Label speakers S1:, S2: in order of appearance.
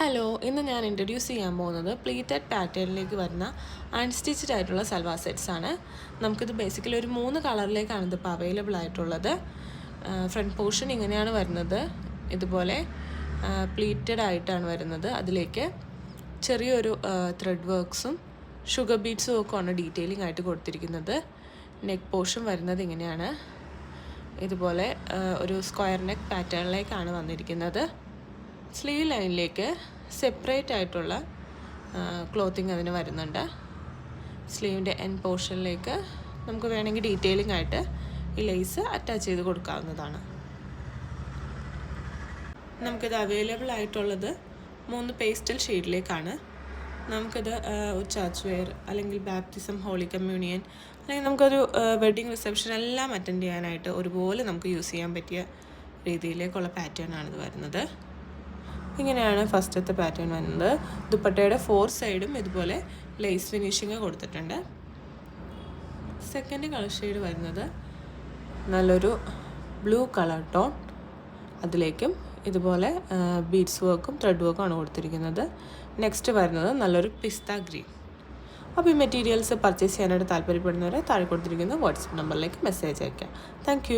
S1: Hello, ഇന്ന് ഞാൻ introduce ചെയ്യാൻ പോകുന്നത് പ്ലീറ്റഡ് പാറ്റേണിലേക്ക് വരുന്ന അൺസ്റ്റിച്ച്ഡ് ആയിട്ടുള്ള സൽവാർ സെറ്റ്സ് ആണ്. നമുക്കിത് ബേസിക്കലി ഒരു 3 കളറിലേക്കാണ് ഇതിപ്പോൾ അവൈലബിൾ ആയിട്ടുള്ളത്. ഫ്രണ്ട് പോർഷൻ ഇങ്ങനെയാണ് വരുന്നത്. ഇതുപോലെ പ്ലീറ്റഡ് ആയിട്ടാണ് വരുന്നത്. അതിലേക്ക് ചെറിയൊരു ത്രെഡ് വർക്ക്സും ഷുഗർ ബീഡ്സും ഒക്കെ ആണ് ഡീറ്റെയിലിംഗ് ആയിട്ട് കൊടുത്തിരിക്കുന്നത്. നെക്ക് പോർഷൻ വരുന്നത് ഇങ്ങനെയാണ്. ഇതുപോലെ ഒരു സ്ക്വയർ നെക്ക് പാറ്റേണിലേക്കാണ് വന്നിരിക്കുന്നത്. സ്ലീവ് ലൈനിലേക്ക് സെപ്പറേറ്റ് ആയിട്ടുള്ള ക്ലോത്തിങ് അതിന് വരുന്നുണ്ട്. സ്ലീവിൻ്റെ എൻഡ് പോർഷനിലേക്ക് നമുക്ക് വേണമെങ്കിൽ ഡീറ്റെയിലിംഗ് ആയിട്ട് ഈ ലേസ് അറ്റാച്ച് ചെയ്ത് കൊടുക്കാവുന്നതാണ്. നമുക്കിത് അവൈലബിൾ ആയിട്ടുള്ളത് 3 പേസ്റ്റൽ ഷെയ്ഡിലേക്കാണ്. നമുക്കിത് ചർച്ച് വെയർ അല്ലെങ്കിൽ ബാപ്റ്റിസം, ഹോളി കമ്മ്യൂണിയൻ അല്ലെങ്കിൽ നമുക്കൊരു വെഡ്ഡിങ് റിസപ്ഷൻ എല്ലാം അറ്റൻഡ് ചെയ്യാനായിട്ട് ഒരുപോലെ നമുക്ക് യൂസ് ചെയ്യാൻ പറ്റിയ രീതിയിലേക്കുള്ള പാറ്റേൺ ആണിത് വരുന്നത്. ഇങ്ങനെയാണ് ഫസ്റ്റത്തെ പാറ്റേൺ വരുന്നത്. ദുപ്പട്ടയുടെ 4 സൈഡും ഇതുപോലെ ലേസ് ഫിനിഷിങ് കൊടുത്തിട്ടുണ്ട്. സെക്കൻഡ് കളർ ഷെയ്ഡ് വരുന്നത് നല്ലൊരു ബ്ലൂ കളർ ടോൺ. അതിലേക്കും ഇതുപോലെ ബീഡ്സ് വർക്കും ത്രെഡ് വർക്കും ആണ് കൊടുത്തിരിക്കുന്നത്. നെക്സ്റ്റ് വരുന്നത് നല്ലൊരു പിസ്ത ഗ്രീൻ. അപ്പോൾ ഈ മെറ്റീരിയൽസ് പർച്ചേസ് ചെയ്യാനായിട്ട് താല്പര്യപ്പെടുന്നവരെ താഴെ കൊടുത്തിരിക്കുന്ന വാട്സപ്പ് നമ്പറിലേക്ക് മെസ്സേജ് അയയ്ക്കാം. താങ്ക്